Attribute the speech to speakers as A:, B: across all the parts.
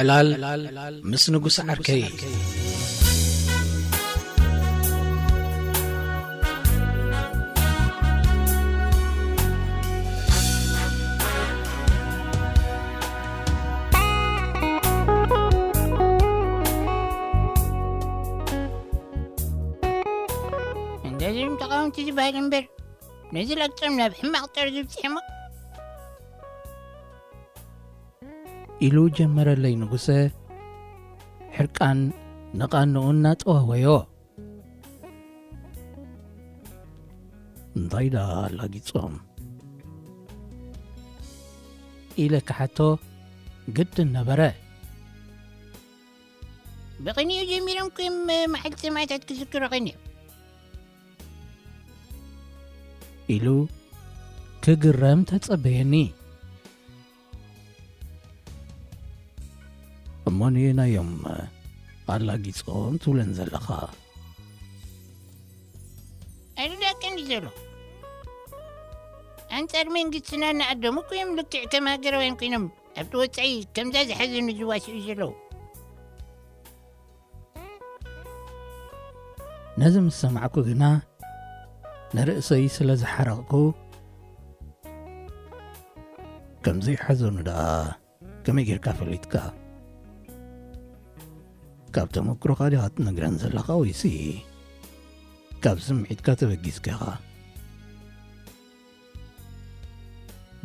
A: ዕላል ምስ ንጉስ ዓርከይ
B: እንደዚህም ተቃውምቲ ዝበሃል እምበር ነዚ ለቅፅም ናብ ሕማቕ ጠር ዝብፅሕሞ
A: ኢሉ ጀመረለይ ንጉሰ ሕርቃን ነቓንኡ እናጠዋወዮ እንታይ ዳ ላጊጾም ኢለ ክሓቶ ግድን ነበረ
B: ብቕንዩ ጀሚሮም ኮይም መዓልቲ ሰማዕታት ክዝክሩ ቐንዮም
A: ኢሉ ክግረም ተጸበየኒ እሞንየናዮም ኣላጊጾም ትብለን ዘለኻ
B: ኣይሉዳቀንዲ ዘሎ ኣንጻር መንግስትና እናዓደሙ ኮይም ልክዕ ከም ሃገራውያን ኮይኖም ኣብቲ ወጻኢ ከምዛ ዝሓዘኑ ዝዋስኡ ዘለዉ
A: ነዚ ምስ ሰማዕኩ ግና ንርእሰይ ስለ ዝሓረቕኩ ከምዘይሓዘኑ ዳ ከመይ ጌርካ ፈሊጥካ ካብ ተመክሮኻ ዲኻ ትነግረን ዘለኻ ወይሲ ካብ ስምዒትካ ተበጊስካ ኢኻ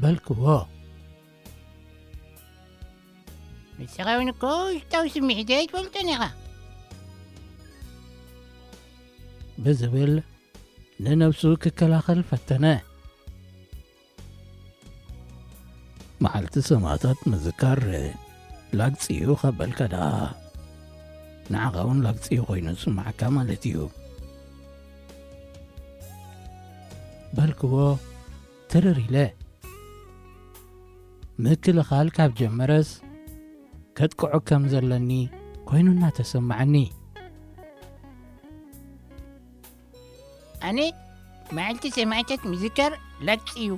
A: በልክዎ
B: ንስኻ እውን እኮ ውሽጣዊ ስምዒት ኣይትፈልጦን ኢኻ
A: ብዝብል ንነብሱ ክከላኸል ፈተነ መዓልቲ ሰማዕታት ምዝካር ላግፂኡ ኸበልካ ዳ ንዓኻ እውን ላግፂኡ ኮይኑ ስማዕካ ማለት እዩ በልክዎ ትርር ኢለ ምክልኻል ካብ ጀመረስ ከጥቅዖ ከም ዘለኒ ኮይኑ እናተሰማዐኒ
B: ኣነ መዓልቲ ሰማዕታት ምዝካር ላግፂኡ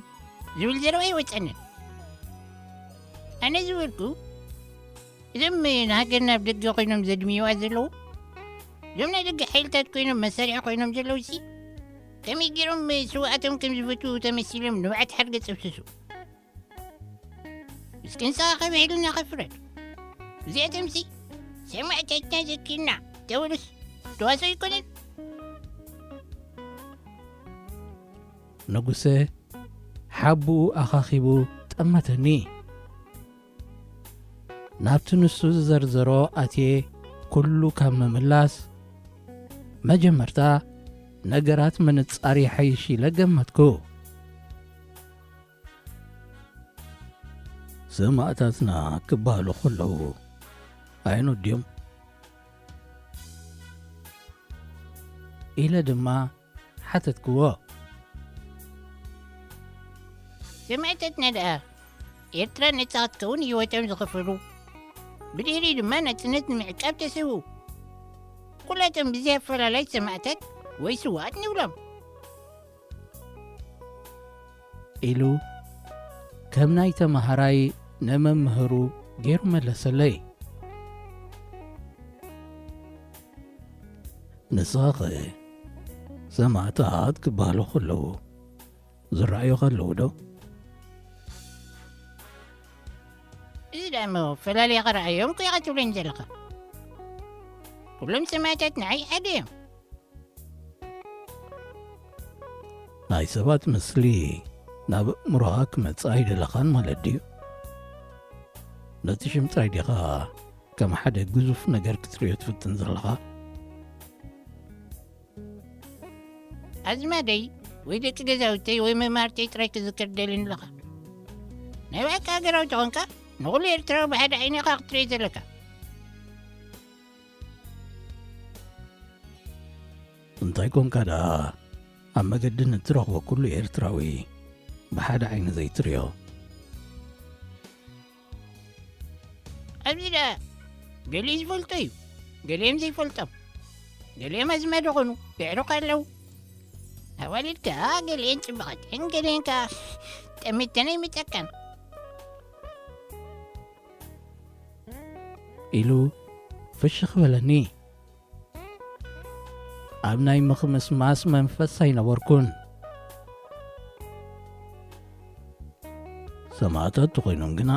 B: ዝብል ዘረባ ይወፀንን ኣነ ዝብልኩ እዞም ንሃገርና ኣብ ደገ ኮይኖም ዘድምይዋ ዘለዉ እዞም ናይ ደገ ሓይልታት ኮይኖም መሳርሒ ኮይኖም ዘለዉ ሲ ከመይ ገይሮም ስዋኣቶም ከም ዝፈቱ ተመሲሎም ንባዓት ሓርገ ፀብስሱ ምስኪ ንስኻ ኸብሒልና ኸፍረድ እዚኣቶም ሲ ሰማዕታትና ዘኪርና ተብሉስ ተዋሶ ይኮነን
A: ንጉሰ ሓቡኡ ኣኻኺቡ ጠመተኒ ናብቲ ንሱ ዝዘርዘሮ ኣትየ ኩሉ ካብ ምምላስ መጀመርታ ነገራት ምንጻር ይሓይሽ ኢለ ገመትኩ ሰማዕታትና ክበሃሉ ኸለዉ ኣይንድዮም ኢለ ድማ ሓተትክዎ
B: ሰማዕታትና ደኣ ኤርትራ ነጻ ክትከውን ህይወቶም ዝኸፈሉ ብድሕሪ ድማ ናጽነት ንምዕቃብ ተሰዉ ኩላቶም ብዘይ ኣፈላላይ ሰማዕታት ወይ ስዋኣት ንብሎም
A: ኢሉ ከም ናይ ተመሃራይ ንመምህሩ ገይሩ መለሰለይ ንስኻ ሰማዕታት ክበሃሉ ኸለዉ ዝረኣዩ ኸለዉ ዶ
B: እዚ ዳሞ ፈላልያ ኸረኣዮም ኮይኻ ትብለኝ ዘለኻ ኩሎም ሰማዕታት ንዓይ ሓደ እዮም
A: ናይ ሰባት ምስሊ ናብ እምሮኻ ክመጽእ ኣይደለኻን ማለት ድዩ ነቲ ሽምጥራይ ዲኻ ከም ሓደ ግዙፍ ነገር ክትርእዮ ትፍትን ዘለኻ
B: ኣዝማደይ ወይ ደቂ ገዛውተይ ወይ መማርተይ ጥራይ ክዝክር ደልን ኣለኻ ናይ ባዕካ ሃገራዊ ተኾንካ ንኹሉ ኤርትራዊ ብሓደ ዓይኒ ኢኻ ክትርኢ ዘለካ
A: እንታይ ኮንካ ዳ ኣብ መገዲ ንትረኽቦ ኩሉ ኤርትራዊ ብሓደ ዓይኒ ዘይትርዮ
B: ኣብዚ ዳ ገሊኡ ዝፈልጦ እዩ ገሊኦም ዘይፈልጦም ገሊኦም ኣዝማደ ኾኑ ይዕሩቕ ኣለዉ ኣዋልድካ ገሊአን ጽቡቓትን ገሊአን ከዓ ጠሚተን ኣይምጠቀም
A: ኢሉ ፍሽኽ በለኒ። ኣብ ናይ ምኽምስማስ መንፈስ ኣይነበርኩን። ሰማዕታት ኮይኖም ግና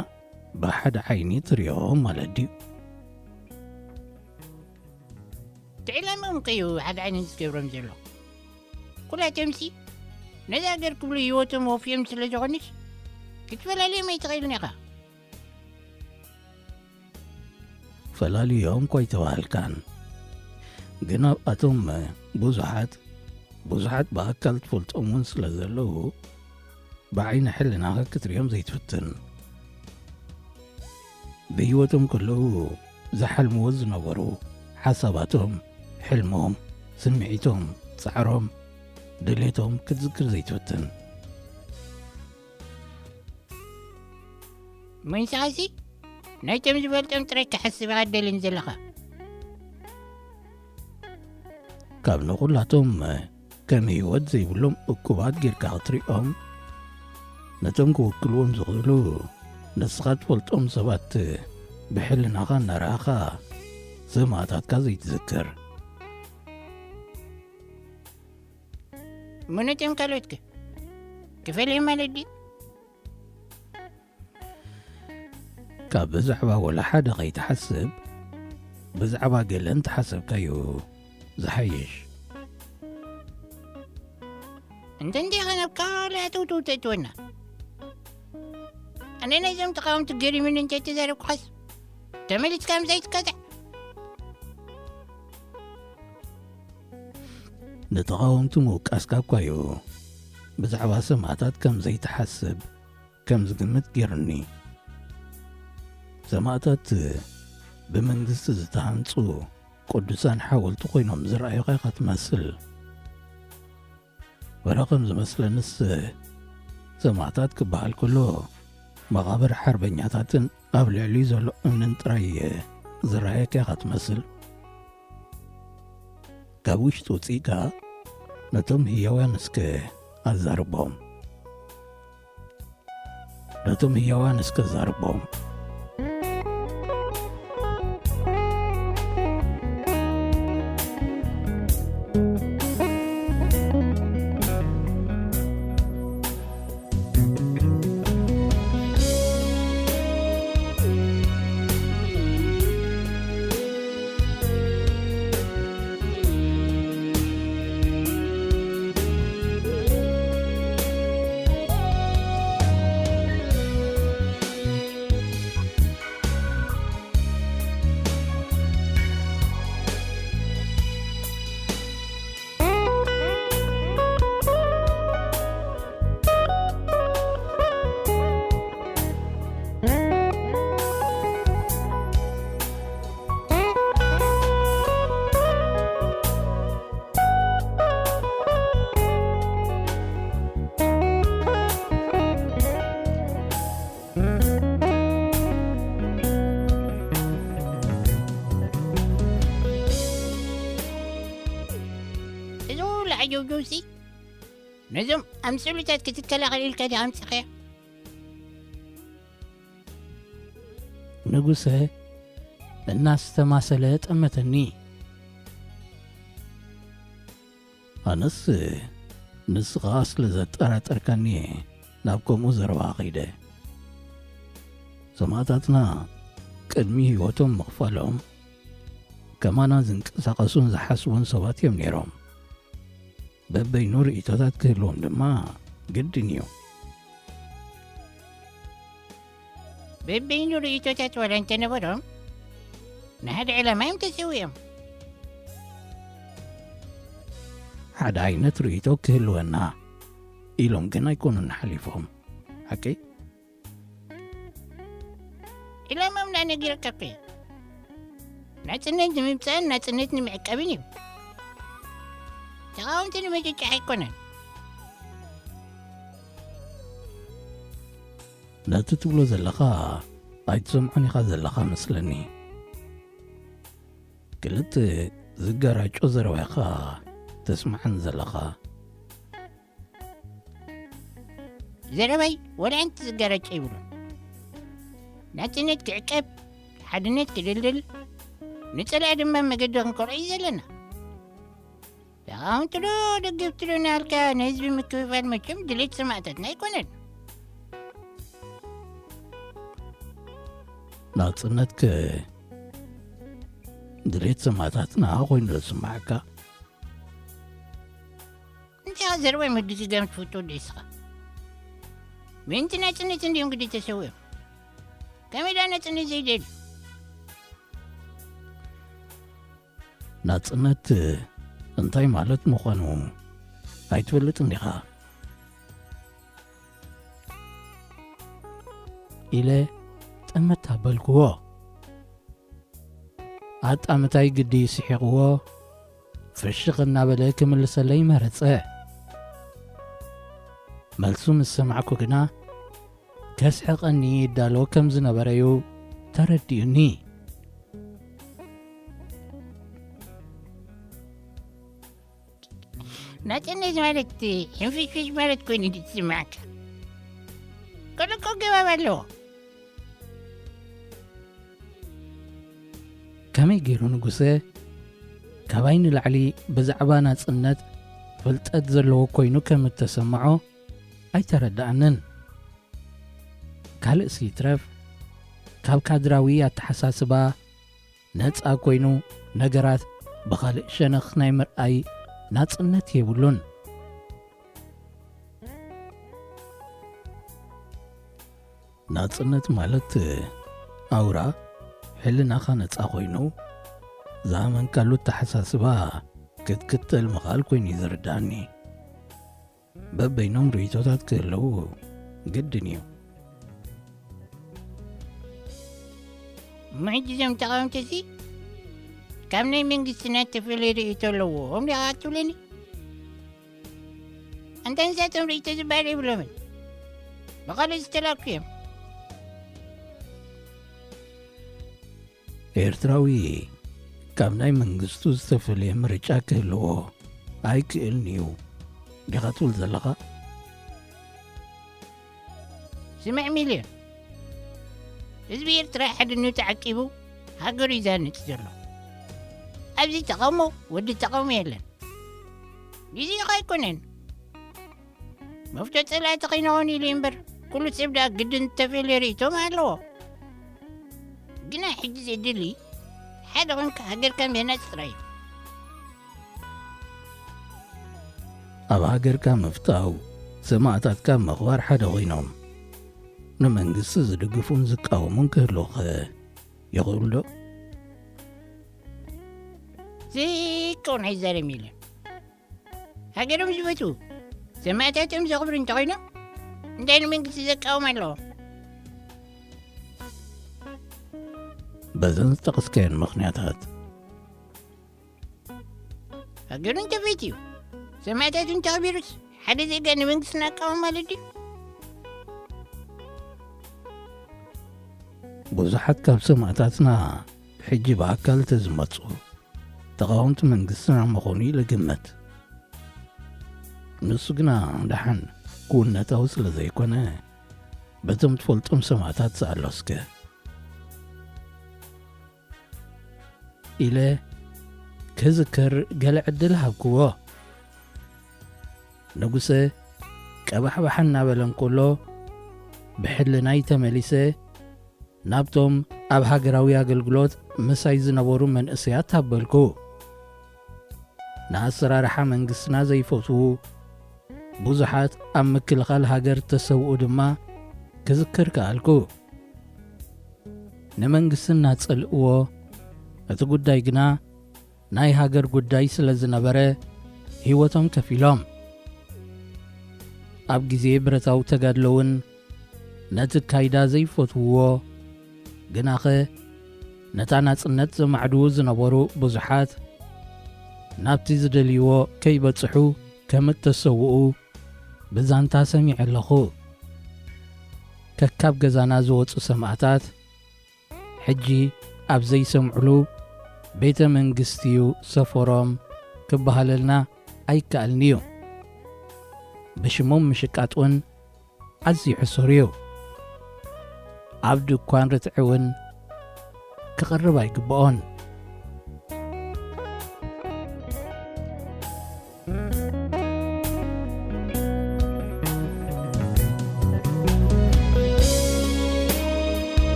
A: ብሓደ ዓይኒ ትሪኦም ማለት ድዩ?
B: ትዕላሞም ከዩ ሓደ ዓይነት ዝገብሮም ዘሎ ኩላቶምሲ ነዚ ሃገር ክብሉ ህይወቶም ወፍዮም ስለ ዝኾንስ ክትፈላለዮም ኣይትኽእልን ኢኻ።
A: ፈላልዮም ኮይ ተባሃልካን ግን ኣብኣቶም ብዙሓት ብኣካል ትፈልጦም እውን ስለ ዘለዉ ብዓይኒ ሕልናኻ ክትሪኦም ዘይትፍትን። ብህይወቶም ከለዉ ዝሓልምዎ ዝነበሩ ሓሳባቶም፣ ሕልሞም፣ ስምዒቶም፣ ፃዕሮም፣ ድሌቶም ክትዝክር ዘይትፍትን።
B: መንስኻሲ ናይቶም ዝበልጦም ጥራይ ክሓስብ ኢኻ ደልን ዘለኻ።
A: ካብ ንኹላቶም ከም ህይወት ዘይብሎም እኩባት ጌርካ ክትሪኦም ነቶም ክውክልዎም ዝኽእሉ ንስኻ ትፈልጦም ሰባት ብሕልናኻ እናረኣኻ ሰማዕታትካ ዘይትዝክር።
B: ምነቶም ካልኦትከ ክፈልዮም ማለት ድዩ?
A: ካብ ብዛዕባ ወላ ሓደ ኸይትሓስብ ብዛዕባ ገለ እንተሓሰብካዩ ዝሓይሽ።
B: እንተንዲኻ ናብ ካልእ ተውተእትወና ኣነ ናይዞም ተቃወምቲ ገሪምን እንተ ተዛረብኩ ተመሊስካ ምሳይ ትካዛዕ።
A: ንተቃወምቲ ምውቃስካ እኳዩ ብዛዕባ ሰማዕታት ከም ዘይትሓስብ ከም ዝግምት ጌርኒ። ሰማዕታት ብመንግስቲ ዝተሃንፁ ቅዱሳን ሓወልቲ ኮይኖም ዝረኣዩኻ ኢኻ ትመስል። ወላ ከም ዝመስለንስ ሰማዕታት ክበሃል ከሎ መቓብር ሓርበኛታትን ኣብ ልዕሊኡ ዘሎ እምንን ጥራይ ዝረኣየካ ኢኻ ትመስል። ካብ ውሽጢ ውፅኢካ ነቶም ህያዋንስከ ኣዛርቦም
B: ጆሲ ነዞም ኣምስሉታት ክትከላኸል ኢልካ ዲኻ ኣምፅኸያ?
A: ንጉሰ እናስተማሰለ ጠመተኒ። ኣነስ ንስኻ ስለ ዘጠራጠርካኒ ናብ ከምኡ ዘረባ ኸይደ። ሰማዕታትና ቅድሚ ህይወቶም ምኽፋሎም ከማና ዝንቀሳቐሱን ዝሓስቡን ሰባት እዮም ነይሮም። በበይኑ ርእይቶታት ክህልዎም ድማ ግድን እዩ።
B: በበይኑ ርእይቶታት ዋላ እንተነበሮም ንሓደ ዕላማ እዮም ተሰዊኦም።
A: ሓደ ዓይነት ርእይቶ ክህልወና ኢሎም ግን ኣይኮኑን ሓሊፎም። ሓቀይ
B: ዕላማም ናነጊረካ እኮ እየ ናጽነት ንምምፃእን ናጽነት ንምዕቃብን እዩ። ተቃወምቲ ንመጨጫሕ ኣይኮነን።
A: ነቲ ትብሎ ዘለኻ ኣይትሰምዖን ኢኻ ዘለኻ መስለኒ። ክልተ ዝገራጮ ዘረባይኻ ተስማዕን ዘለኻ።
B: ዘረባይ ወላ ሓንቲ ዝገራጮ ይብሉ። ናጽነት ክዕቀብ حدنت كدلدل نتسلع دما مقدر نقرأي زلنا لغاون تلو دقيب تلو نالكا نهزبي مكوفات مجم دليت سمعتتنا يكونن
A: ናጽነትከ ድሌት ሰማዕታትና ኮይኑ ዝስማዓካ
B: انت زروي مدتي قامت فوتو ديسخة بنت ناصنت እንዲሁ እንግዲህ ተሰውየ ከሜዳ ናጽነት ዘይደል
A: ናጽነት እንታይ ማለት ምዃኑ ኣይትፈልጥን ዲኻ ኢለ ጠመት ኣበልክዎ ኣጣመታይ ግዲ ስሒቕዎ ፍሽኽ እናበለ ክምልሰለይ መረፀ መልሱ ምስ ሰማዕኩ ግና ከስሕቐኒ ይዳሎ ከም ዝነበረዩ ተረዲኡኒ
B: ናጽነት ማለት ሕንፍሽፍሽ ማለት ኮይኑ ዝስማዓካ ከልኮ ገባብ ኣለዎ
A: ከመይ ገይሩ ንጉሰ ካባይ ንላዕሊ ብዛዕባ ናጽነት ፍልጠት ዘለዎ ኮይኑ ከም እተሰምዖ ኣይተረዳእንን ካልእ ሲትረፍ ካብ ካድራዊ ኣተሓሳስባ ነፃ ኮይኑ ነገራት ብኻልእ ሸነኽ ናይ ምርኣይ ናጽነት የብሉን ናጽነት ማለት ኣውራ ሕልናኻ ነፃ ኮይኑ ዝኣመንካሉ ኣተሓሳስባ ክትክተል ምኻል ኮይኑ ይዝርዳእኒ በበይኖም ርእይቶታት ክህለዉ ግድን እዩ
B: معجزهم تقاومت سي كم ناي من قسنات تفلي رئيتو لو هم لغاكتو لني أنت نساتهم رئيتو زبالي بلومن بقال استلاقيهم
A: ኤርትራዊ ካብ ናይ መንግስቱ ዝተፈለየ ምርጫ ክህልዎ ኣይክእልን እዩ ዲኻ ትብል ዘለኻ
B: سمع مليون ህዝቢ ኤርትራ ሓድነቱ ተዓቂቡ ሃገሩ ይዛንፅ ዘሎ ኣብዚ ተቃውሞ ወዲ ተቃውሞ የለን ግዜ ኣይኮነን መፍትሒ ፀላእቲ ኸይንኾን ኢሉ እምበር ኩሉ ሰብ ዳ ግድን ተፈልየ ርእይቶም ኣለዎ ግና ሕጂ ዘድሊ ሓደ ኮንካ ሃገርካ ምህናፅ ጥራይ እዩ
A: ኣብ ሃገርካ ምፍታው ሰማዕታትካ ምኽባር ሓደ ኮይኖም ንመንግስቲ ዝድግፉን ዝቃወሙን ክህልውኸ ይኽእሉ ዶ
B: ዝከውን ኣይዛረብ ኢለን ሃገሮም ዝፈቱ ሰማዕታቶም ዘኽብሩ እንተኾይኖም እንታይ ንመንግስቲ ዘቃወም ኣለዎ
A: በዘን ዝጠቐስከየን ምኽንያታት
B: ሃገሩ እንተፈትዩ ሰማዕታቱ እንተኽቢሩስ ሓደ ዜጋ ንመንግስቲ ናቃወም ማለት ድዩ
A: ብዙሓት ካብ ሰማዕታትና ሕጂ ብኣካል ተዝመፁ ተቃወምቲ መንግስትና ምኾኑ ይልግመት ንሱ ግና ድሓን ክውነታዊ ስለ ዘይኮነ በቶም ትፈልጦም ሰማዕታት ዝኣሎስከ ኢለ ክዝክር ገለ ዕድል ሃብክዎ ንጉሰ ቀባሕባሕ እናበለ እንከሎ ብሕልናይ ተመሊሰ ናብቶም ኣብ ሃገራዊ ኣገልግሎት ምሳይ ዝነበሩ መንእሰያት ኣበልኩ ንኣሰራርሓ መንግስትና ዘይፈትዉ ብዙሓት ኣብ ምክልኻል ሃገር ተሰብኡ ድማ ክዝክር ከኣልኩ ንመንግስቲ እናጸልእዎ እቲ ጉዳይ ግና ናይ ሃገር ጉዳይ ስለ ዝነበረ ህይወቶም ከፊሎም ኣብ ግዜ ብረታዊ ተጋድሎውን ነቲ ካይዳ ዘይፈትውዎ ግናኸ ነታ ናጽነት ዘማዕድዉ ዝነበሩ ብዙሓት ናብቲ ዝደልይዎ ከይበጽሑ ከም እተሰውኡ ብዛንታ ሰሚዕ ኣለኹ ከካብ ገዛና ዝወፁ ሰማዕታት ሕጂ ኣብ ዘይሰምዕሉ ቤተ መንግስቲ እዩ ሰፈሮም ክበሃለልና ኣይከኣልን እዩ ብሽሞም ምሽቃጥውን ኣዝዩ ሕሱር እዩ ኣብ ድኳን ርትዒ እውን ክቐርብ ኣይግብኦን።